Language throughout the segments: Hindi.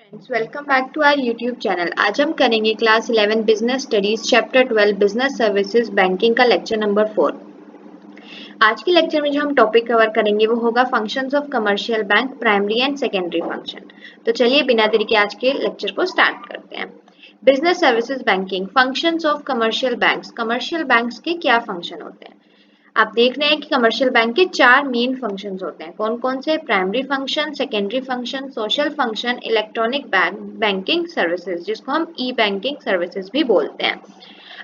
Friends, welcome back to our YouTube channel. आज हम करेंगे class 11 business studies chapter 12 business services banking का लेक्चर नंबर 4। आज के लेक्चर में जो हम टॉपिक कवर करेंगे वो होगा functions of commercial bank, primary and secondary function. तो चलिए बिना देरी के आज के लेक्चर को स्टार्ट करते हैं। Business services banking, functions of commercial banks. Commercial banks के क्या फंक्शन होते हैं? आप देख रहे हैं कि कमर्शियल बैंक के 4 मेन फंक्शंस होते हैं। कौन कौन से? Primary function, secondary function, social function, electronic banking services, जिसको हम ई बैंकिंग सर्विसेज भी बोलते हैं।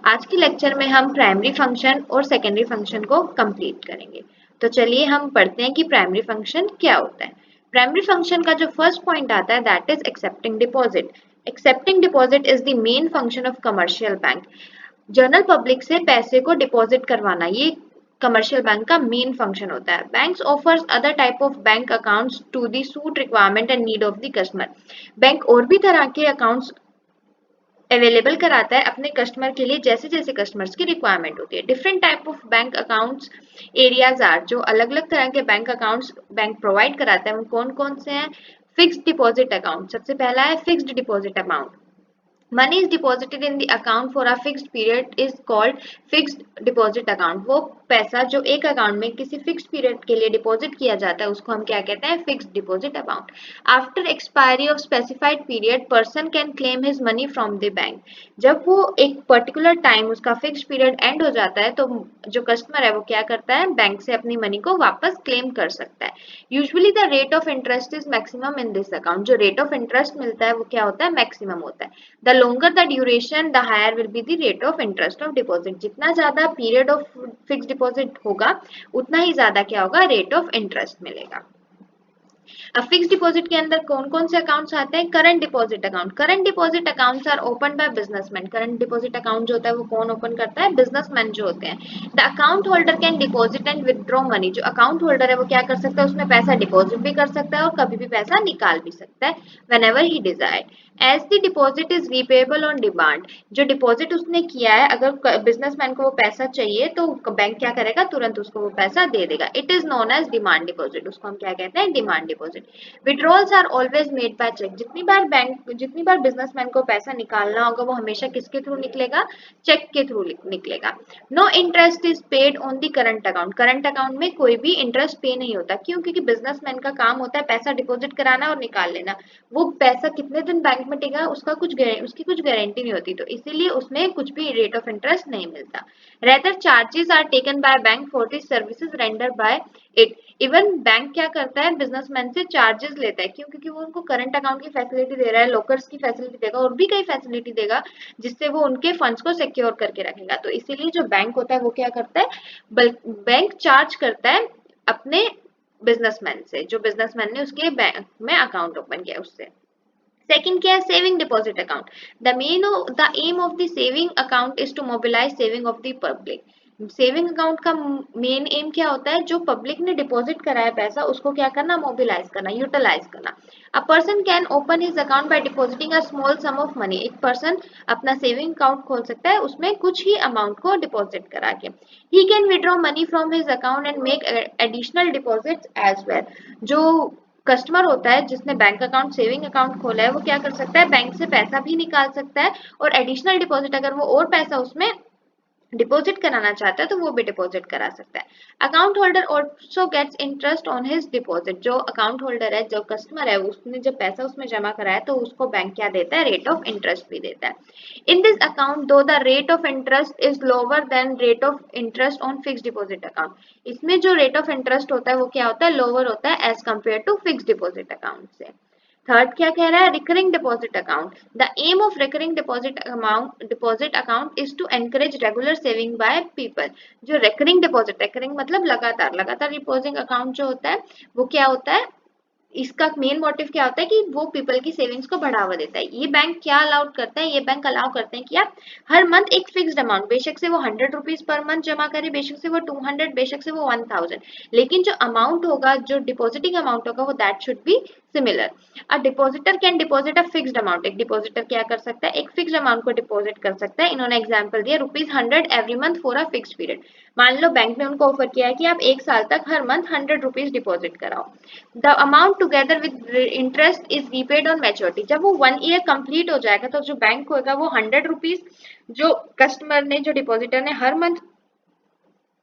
आज के लेक्चर में हम प्राइमरी फंक्शन और सेकेंडरी फंक्शन को कंप्लीट करेंगे। तो चलिए हम पढ़ते हैं कि प्राइमरी फंक्शन क्या होता है। प्राइमरी फंक्शन का जो फर्स्ट पॉइंट आता है that is accepting deposit. Accepting deposit is the main function of commercial bank. General public से पैसे को डिपॉजिट करवाना, ये कमर्शियल बैंक का मेन फंक्शन होता है। Banks offers other type of bank accounts to the suit requirement and need of the customer. Bank और भी तरह के अकाउंट्स अवेलेबल कराता है अपने कस्टमर के लिए, जैसे जैसे कस्टमर्स की रिक्वायरमेंट होती है। Different type of bank accounts areas are, जो अलग अलग तरह के बैंक अकाउंट्स बैंक प्रोवाइड कराता है वो कौन कौन से हैं? फिक्स्ड डिपॉजिट अकाउंट सबसे पहला है। Fixed deposit amount, money is deposited in the account for a fixed period is called fixed deposit account। वो पैसा जो एक अकाउंट में किसी फिक्स्ड पीरियड के लिए डिपॉजिट किया जाता है उसको हम क्या कहते हैं? Fixed deposit amount. After expiry of specified period person can claim his money from the bank. जब वो एक पर्टिकुलर टाइम उसका फिक्स्ड पीरियड एंड हो जाता है तो जो कस्टमर है वो क्या करता है? बैंक से अपनी मनी को वापस क्लेम कर सकता है। Usually the rate of interest is maximum in this account. जो रेट ऑफ इंटरेस्ट मिलता है वो क्या होता है? मैक्सिमम होता है। The longer the duration, the higher will be the rate of interest of deposit। जितना ज्यादा पीरियड ऑफ फिक्स डिपॉजिट होगा उतना ही ज्यादा क्या होगा? रेट ऑफ इंटरेस्ट मिलेगा। अब फिक्स डिपॉजिट के अंदर कौन कौन से अकाउंट्स आते हैं? Current deposit account. Current deposit accounts are open by businessman. Current deposit account जो होता है वो कौन ओपन करता है? बिजनेसमैन जो होते हैं। The account holder can deposit and withdraw money. जो अकाउंट होल्डर है वो क्या कर सकता है? उसमें पैसा डिपॉजिट भी कर सकता है और कभी भी पैसा निकाल भी सकता है, whenever he desired। As the deposit is repayable on demand. जो डिपॉजिट उसने किया है, अगर बिजनेसमैन को वो पैसा चाहिए तो बैंक क्या करेगा? तुरंत उसको वो पैसा दे देगा। It is known as demand deposit. उसको हम क्या कहते हैं? Demand deposit. Withdrawals are always made by cheque. जितनी बार बिजनेसमैन को पैसा निकालना होगा वो हमेशा किसके थ्रू निकलेगा? चेक के थ्रू निकलेगा। No interest is paid on the current account. Current account में कोई भी इंटरेस्ट पे नहीं होता। क्यों? क्योंकि बिजनेसमैन का काम होता है पैसा डिपॉजिट कराना और निकाल लेना। वो पैसा कितने दिन बैंक में टिका उसकी कुछ गारंटी नहीं होती, तो इसीलिए उसमें कुछ भी रेट ऑफ इंटरेस्ट नहीं मिलता। Rather charges are taken by bank for the services rendered by it. Even bank क्या करता है? बिजनेसमैन से चार्जेस लेता है। क्यों? क्योंकि वो उनको करंट अकाउंट की फैसिलिटी दे रहा है, लॉकर्स की फैसिलिटी देगा और भी कई फैसिलिटी देगा जिससे वो उनके फंड्स को सिक्योर करके रखेगा। तो इसीलिए जो बैंक होता है वो क्या करता है? बैंक चार्ज करता है अपने बिजनेसमैन से, जो बिजनेसमैन ने उसके बैंक में अकाउंट ओपन किया उससे। सेकंड क्या है? Saving deposit account. The aim of the saving account is to mobilise saving of the public. Saving account का मेन एम क्या होता है? जो पब्लिक ने डिपॉजिट करा है पैसा उसको क्या करना? मोबिलाइज करना, यूटिलाइज करना। A person can open his account by depositing a small sum of money. एक पर्सन अपना सेविंग अकाउंट खोल सकता है उसमें कुछ ही अमाउंट को डिपॉजिट करा के। He can withdraw money from his account and make additional deposit as well. जो कस्टमर होता है जिसने बैंक अकाउंट सेविंग अकाउंट खोला है वो क्या कर सकता है? बैंक से पैसा भी निकाल सकता है और एडिशनल डिपॉजिट अगर वो और पैसा उसमें डिपॉजिट कराना चाहता है तो वो भी डिपॉजिट करा सकता है। Account holder also gets interest on his deposit. जो अकाउंट होल्डर है, जो कस्टमर है, उसने जब पैसा उसमें जमा कराया तो उसको बैंक क्या देता है? रेट ऑफ इंटरेस्ट भी देता है। इन दिस अकाउंट दो the rate of interest is lower than rate of interest on fix deposit account. इसमें जो रेट ऑफ इंटरेस्ट होता है वो क्या होता है? लोअर होता है as compare to fix deposit account से। थर्ड क्या कह रहा है? Recurring deposit account. The aim of recurring deposit account is to encourage regular saving by people. जो रिकरिंग मतलब लगातार डिपॉजिट अकाउंट जो होता है वो क्या होता है? इसका मेन मोटिव क्या होता है कि वो पीपल की सेविंग्स को बढ़ावा देता है। ये बैंक क्या अलाउड करता है? ये बैंक अलाउ करते हैं कि आप हर मंथ एक फिक्स्ड अमाउंट, बेशक से वो 100 रुपीज पर मंथ जमा करे, बेशक से वो 200, बेशक से वो 1000, लेकिन जो अमाउंट होगा, जो डिपॉजिटिंग अमाउंट होगा वो that should be similar, a depositor can deposit a fixed amount, एक डिपॉजिटर क्या कर सकता है, एक फिक्स्ड अमाउंट को डिपॉजिट कर सकता है। इन्होंने एग्जांपल दिया ₹100 every month for a fixed period. मान लो बैंक ने उनको ऑफर किया है कि आप 1 साल तक हर मंथ ₹100 डिपॉजिट कराओ। The amount together with interest is repaid on maturity. जब वो 1 ईयर कंप्लीट हो जाएगा तो जो बैंक होगा वो ₹100 जो कस्टमर ने, जो डिपॉजिटर ने हर मंथ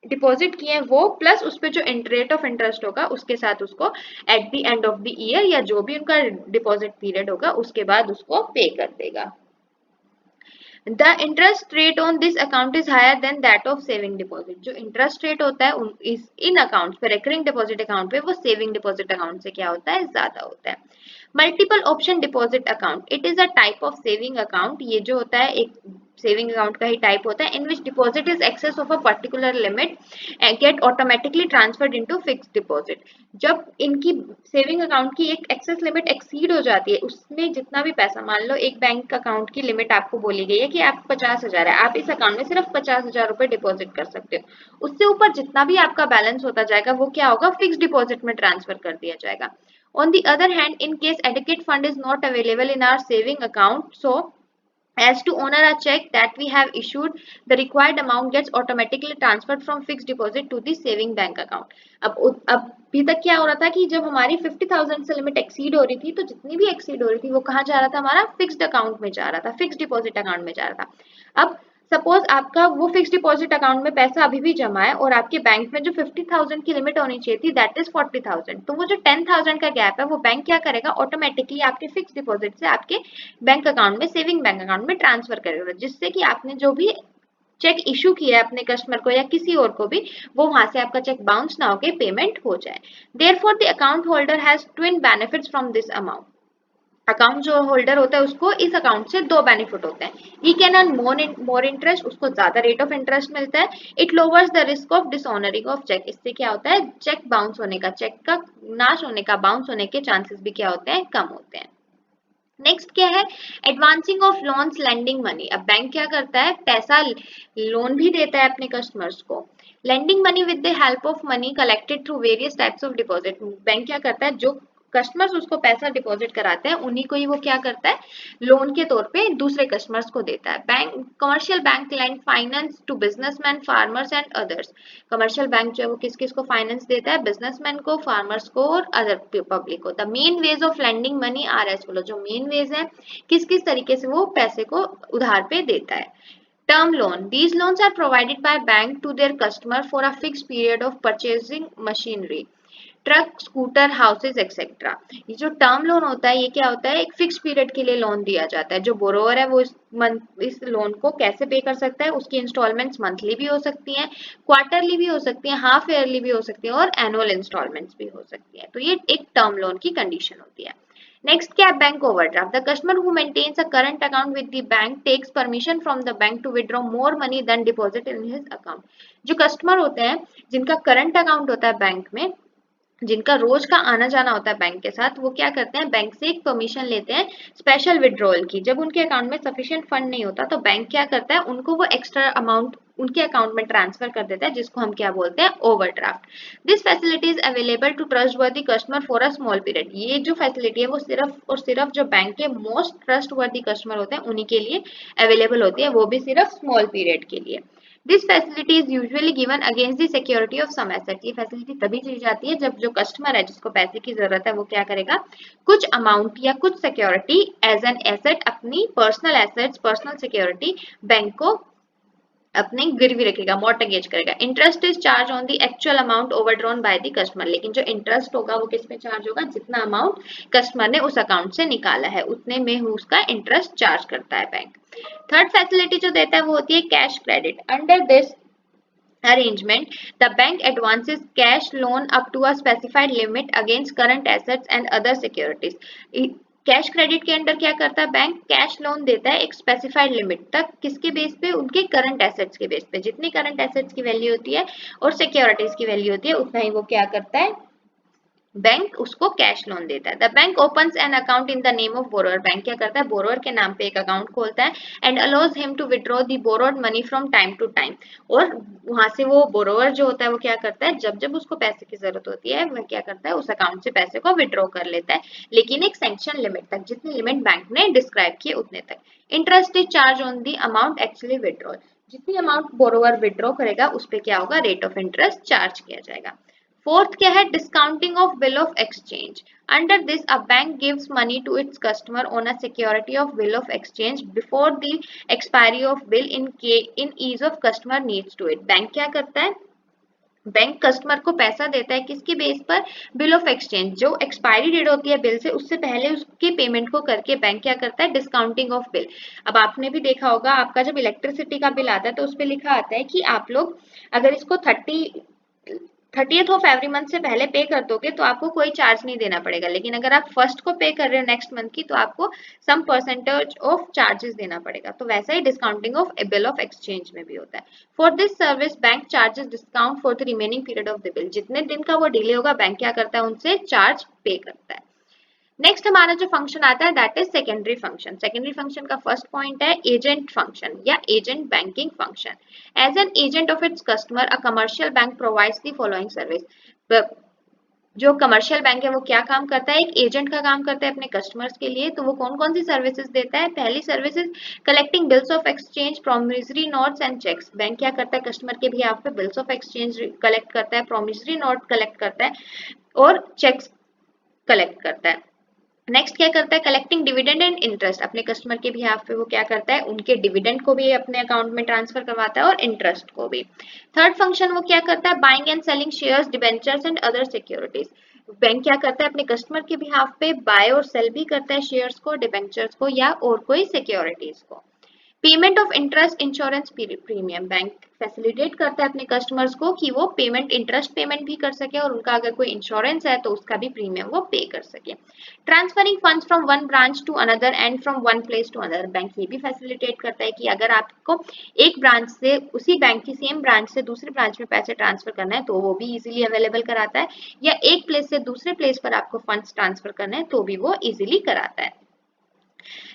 डिपॉजिट किए हैं वो, प्लस उस पे जो रेट ऑफ इंटरेस्ट होगा उसके साथ उसको at the end of the year या जो भी उनका डिपॉजिट पीरियड होगा उसके बाद उसको पे कर देगा। The interest rate on this account is higher than that of saving deposit. जो इंटरेस्ट रेट होता है इस इन अकाउंट पे, रेकरिंग डिपॉजिट अकाउंट पे, वो सेविंग डिपॉजिट अकाउंट से क्या होता है, ज्यादा होता है। Multiple option deposit account, it is a type of saving account. ये जो होता है एक सेविंग अकाउंट का ही टाइप होता है। In which deposit is excess of a particular limit get automatically transferred into fixed deposit. जब इनकी सेविंग अकाउंट की एक एक्सेस लिमिट एक्सीड हो जाती है, उसमें जितना भी पैसा, मान लो एक बैंक अकाउंट की लिमिट आपको बोली गई है कि आप 50,000 है, आप इस अकाउंट में सिर्फ 50,000 रुपए डिपॉजिट कर सकते हो। उससे ऊपर जितना भी आपका बैलेंस होता जाएगा वो क्या होगा, फिक्स्ड डिपॉजिट में ट्रांसफर कर दिया जाएगा। On the other hand, in case adequate fund is not available in our saving account, so as to honor a check that we have issued, the required amount gets automatically transferred from fixed deposit to the saving bank account. अब अभी तक क्या हो रहा था कि जब हमारी 50,000 से लिमिट एक्सीड हो रही थी तो जितनी भी एक्सीड हो रही थी वो कहाँ जा रहा था, हमारा फिक्स्ड अकाउंट में जा रहा था, फिक्स्ड डिपॉजिट अकाउंट में जा रहा था। अब सपोज आपका वो फिक्स्ड डिपॉजिट अकाउंट में पैसा अभी भी जमा है और आपके बैंक में जो 50,000 की लिमिट होनी चाहिए थी दैट इज 40,000, तो वो जो 10,000 का गैप है वो बैंक क्या करेगा, ऑटोमेटिकली आपके फिक्स्ड डिपॉजिट से आपके बैंक अकाउंट में, सेविंग बैंक अकाउंट में ट्रांसफर करेगा, जिससे कि आपने जो भी चेक इशू किया है अपने कस्टमर को या किसी और को भी, वो वहां से आपका चेक बाउंस ना होके पेमेंट हो जाए। Therefore the account holder has twin benefits from this amount. Account जो होल्डर होता है उसको इस अकाउंट से दो बेनिफिट होते हैं। He can earn more interest, उसको ज्यादा रेट ऑफ इंटरेस्ट मिलता है। It lowers the risk of dishonouring of cheque, इससे क्या होता है, चेक बाउंस होने का, चेक का नाश होने का, बाउंस होने के चांसेस भी क्या होते हैं, कम होते हैं। नेक्स्ट क्या है, advancing of loans lending money. अब बैंक क्या करता है, पैसा लोन भी देता है अपने कस्टमर्स को। Lending money with the help of money collected through various types of deposit. Bank क्या करता है, जो कस्टमर्स उसको पैसा डिपॉजिट कराते हैं उन्हीं को ही वो क्या करता है, लोन के तौर पे दूसरे कस्टमर्स को देता है। Bank commercial bank lend finance to businessman, farmers and others. Commercial bank जो है वो किस किस को फाइनेंस देता है, बिजनेसमैन को, फार्मर्स को और अदर पब्लिक को। The main ways of lending money are as follow, जो मेन वेज है किस किस तरीके से वो पैसे को उधार पे देता है। Term loan. These loans are provided by bank to their customer for a fixed period of purchasing machinery. Truck, scooter, houses etcetera. ये जो टर्म लोन होता है ये क्या होता है, एक फिक्स पीरियड के लिए लोन दिया जाता है। जो बोरोवर है वो इस लोन को कैसे पे कर सकता है, उसकी इंस्टॉलमेंट्स मंथली भी हो सकती हैं, क्वार्टरली भी हो सकती हैं, हाफ ईयरली भी हो सकती है और एनुअल इंस्टॉलमेंट्स भी हो सकती है। तो ये एक टर्म लोन की कंडीशन होती है। नेक्स्ट क्या है, bank overdraft. The customer who maintains a current account with the bank takes permission from the bank to withdraw more money than deposit in his account. जो कस्टमर होते हैं जिनका करंट अकाउंट होता है बैंक में, जिनका रोज का आना जाना होता है बैंक के साथ, वो क्या करते हैं, बैंक से एक परमिशन लेते हैं स्पेशल विड्रॉल की। जब उनके अकाउंट में सफिशिएंट फंड नहीं होता तो बैंक क्या करता है, उनको वो एक्स्ट्रा अमाउंट उनके अकाउंट में ट्रांसफर कर देता है, जिसको हम क्या बोलते हैं, overdraft. This facility is available to trustworthy customer for a small period. ये जो फैसिलिटी है वो सिर्फ और सिर्फ जो बैंक के मोस्ट ट्रस्टवर्दी कस्टमर होते हैं उन्हीं के लिए अवेलेबल होती है, वो भी सिर्फ स्मॉल पीरियड के लिए। This facility is usually given against the security of some asset. ये फैसिलिटी तभी दी जाती है जब जो कस्टमर है जिसको पैसे की जरूरत है वो क्या करेगा, कुछ अमाउंट या कुछ सिक्योरिटी एज एन एसेट, अपनी personal assets, personal security bank को अपने गिरवी रखेगा, मॉर्टगेज करेगा। Interest is charge on the actual amount overdrawn by the customer. लेकिन जो इंटरेस्ट होगा वो किस पे चार्ज होगा, जितना अमाउंट कस्टमर ने उस अकाउंट से निकाला है उतने में उसका इंटरेस्ट चार्ज करता है बैंक। थर्ड फैसिलिटी जो देता है वो होती है cash credit. Under this arrangement, the bank advances cash loan up to a specified limit against current assets and other securities. Cash credit के अंडर क्या करता है बैंक, कैश लोन देता है एक स्पेसिफाइड लिमिट तक, किसके बेस पे, उनके करंट एसेट्स के बेस पे। जितनी करंट एसेट्स की वैल्यू होती है और सिक्योरिटीज की वैल्यू होती है उतना ही वो क्या करता है, बैंक उसको कैश लोन देता है। The bank opens an account in the name of borrower, bank क्या करता है, बोरोअर के नाम पे एक अकाउंट खोलता है and allows him to withdraw the borrowed money from time to time, और वहां से वो बोरोअर जो होता है वो क्या करता है, जब जब उसको पैसे की जरूरत होती है वह क्या करता है, उस अकाउंट से पैसे को विड्रॉ कर लेता है, लेकिन एक सैंक्शन लिमिट तक, जितनी लिमिट बैंक ने डिस्क्राइब की उतने तक। Interest is charge on the amount actually withdraw, जितनी अमाउंट बोरोअर विड्रॉ करेगा उस पर क्या होगा, रेट ऑफ इंटरेस्ट चार्ज किया जाएगा। फोर्थ क्या है, discounting of bill of exchange. Under this a bank gives money to its customer on a security of bill of exchange before the expiry of bill in ease of customer needs to it. Bank क्या करता है, बैंक कस्टमर को पैसा देता है किसके बेस पर, बिल ऑफ एक्सचेंज, जो एक्सपायरी डेट होती है बिल से उससे पहले उसके पेमेंट को करके बैंक क्या करता है, डिस्काउंटिंग ऑफ बिल। अब आपने भी देखा होगा, आपका जब इलेक्ट्रिसिटी का बिल आता है तो उस पर लिखा आता है कि आप लोग अगर इसको 30th ऑफ एवरी मंथ से पहले पे कर दोगे तो आपको कोई चार्ज नहीं देना पड़ेगा, लेकिन अगर आप फर्स्ट को पे कर रहे हो नेक्स्ट मंथ की तो आपको सम परसेंटेज ऑफ चार्जेस देना पड़ेगा। तो वैसा ही discounting of bill of exchange में भी होता है। For this service bank charges discount for the remaining period of the bill, जितने दिन का वो डिले होगा बैंक क्या करता है, उनसे चार्ज पे करता है। नेक्स्ट हमारा जो फंक्शन आता है that is secondary function. Secondary function का फर्स्ट पॉइंट है एजेंट फंक्शन या agent banking function. As an agent of its customer a commercial bank provides the following service. जो कमर्शियल बैंक है वो क्या काम करता है, एक एजेंट का काम करता है अपने कस्टमर्स के लिए। तो वो कौन कौन सी सर्विसेज देता है, पहली services collecting bills of exchange, promissory notes and cheques. Bank क्या करता है, कस्टमर के भी आप पे बिल्स ऑफ एक्सचेंज कलेक्ट करता है, प्रोमिसरी नोट कलेक्ट करता है और चेक्स कलेक्ट करता है। नेक्स्ट क्या करता है, कलेक्टिंग डिविडेंड एंड इंटरेस्ट, अपने कस्टमर के भी पे वो क्या करता है, उनके डिविडेंड को भी अपने अकाउंट में ट्रांसफर करवाता है और इंटरेस्ट को भी। थर्ड फंक्शन वो क्या करता है, buying and selling shares, debentures and other securities. Bank क्या करता है, अपने कस्टमर के भी पे बाय और सेल भी करता है शेयर्स को, डिबेंचर्स को या और कोई सिक्योरिटीज को। Payment of interest insurance premium, bank facilitate करता है अपने कस्टमर्स को कि वो पेमेंट इंटरेस्ट पेमेंट भी कर सके और उनका अगर कोई इंश्योरेंस है तो उसका भी प्रीमियम वो पे कर सके। Transferring funds from one branch to another and from one place to another, bank ये भी फैसिलिटेट करता है कि अगर आपको एक ब्रांच से, उसी बैंक की सेम ब्रांच से दूसरी ब्रांच में पैसे ट्रांसफर करना है तो वो भी इजीली अवेलेबल कराता है, या एक प्लेस से दूसरे प्लेस पर आपको फंड्स ट्रांसफर करना है तो भी वो इजीली कराता है।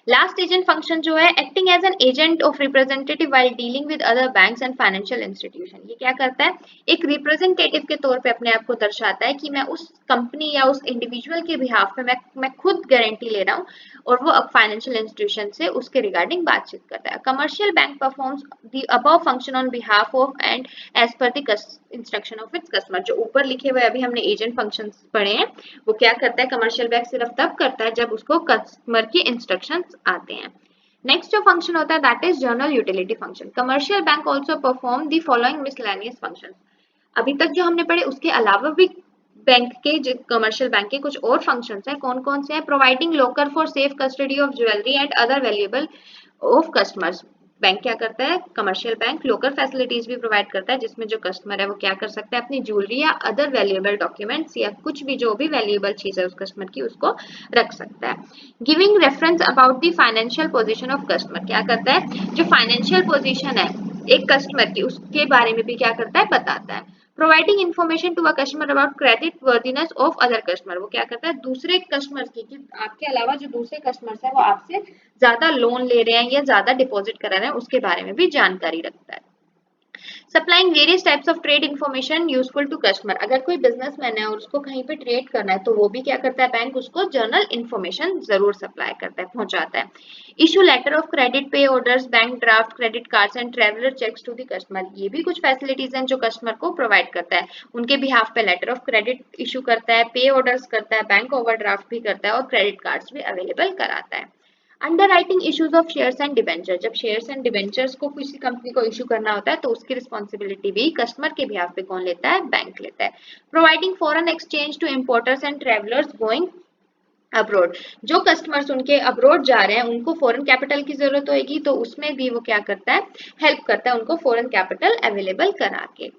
लास्ट एजेंट फंक्शन जो है, acting as an agent of representative while dealing with other banks and financial institution. ये क्या करता है, एक रिप्रेजेंटेटिव के तौर पे अपने आप को दर्शाता है कि मैं उस कंपनी या उस इंडिविजुअल के बिहाफ पे मैं खुद गारंटी ले रहा हूँ और वो फाइनेंशियल इंस्टीट्यूशन से उसके रिगार्डिंग बातचीत करता है। Commercial bank performs the above function on behalf of and as per the instruction of its customer. जो ऊपर लिखे हुए अभी हमने एजेंट फंक्शन पढ़े हैं वो क्या करता है, कमर्शियल बैंक सिर्फ तब करता है जब उसको कस्टमर की इंस्ट्रक्शंस आते हैं। नेक्स्ट जो फंक्शन होता है that is general utility function. Commercial bank also perform the following miscellaneous functions. अभी तक जो हमने पढ़े उसके अलावा भी बैंक के, कमर्शियल बैंक के कुछ और फंक्शंस हैं, कौन कौन से हैं, providing locker for safe custody of jewellery and other valuable of customers. Bank क्या करता है, कमर्शियल बैंक लोकर फैसिलिटीज भी प्रोवाइड करता है जिसमें जो कस्टमर है वो क्या कर सकता है, अपनी ज्वेलरी या अदर वैल्यूएबल डॉक्यूमेंट्स या कुछ भी जो भी वैल्यूएबल चीज है उस कस्टमर की उसको रख सकता है। Giving reference about the financial position of customer, क्या करता है, जो फाइनेंशियल पोजीशन है एक कस्टमर की उसके बारे में भी क्या करता है, बताता है। Providing information to a customer about credit worthiness of other customer, वो क्या करता है, दूसरे कस्टमर की, कि आपके अलावा जो दूसरे कस्टमर्स हैं वो आपसे ज्यादा लोन ले रहे हैं या ज्यादा डिपॉजिट करा रहे हैं उसके बारे में भी जानकारी रखता है। Supplying various types of trade information useful to customer, अगर कोई बिजनेसमैन है और उसको कहीं पे ट्रेड करना है तो वो भी क्या करता है, बैंक उसको जर्नल इन्फॉर्मेशन जरूर सप्लाई करता है, पहुंचाता है। Issue letter of credit, pay orders, bank draft, credit cards and traveller cheques to the customer, ये भी कुछ फैसिलिटीज हैं जो कस्टमर को प्रोवाइड करता है। उनके बिहाफ पे लेटर ऑफ क्रेडिट इशू करता है, पे ऑर्डर्स करता है, बैंक ओवरड्राफ्ट भी करता है और क्रेडिट कार्ड्स भी अवेलेबल कराता है। Underwriting issues of shares and debenture, जब शेयर्स एंड डिबेंचर्स को किसी कंपनी को इशू करना होता है तो उसकी रिस्पॉन्सिबिलिटी भी कस्टमर के बिहाफ पे कौन लेता है, बैंक लेता है। Providing foreign exchange to importers and travellers going abroad, जो कस्टमर्स उनके अब्रोड जा रहे हैं उनको फॉरेन कैपिटल की जरूरत होगी तो उसमें भी वो क्या करता है, हेल्प करता है उनको फॉरेन कैपिटल अवेलेबल करा के।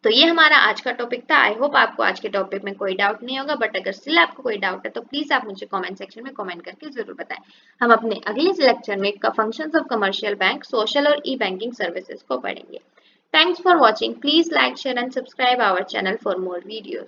तो ये हमारा आज का टॉपिक था। आई होप आपको आज के टॉपिक में कोई डाउट नहीं होगा, बट अगर स्टिल आपको कोई डाउट है तो प्लीज आप मुझे कमेंट सेक्शन में कमेंट करके जरूर बताएं। हम अपने अगले लेक्चर में functions of commercial bank, social और ई बैंकिंग सर्विसेज को पढ़ेंगे। Thanks for watching. Please like, share and subscribe our channel for more videos.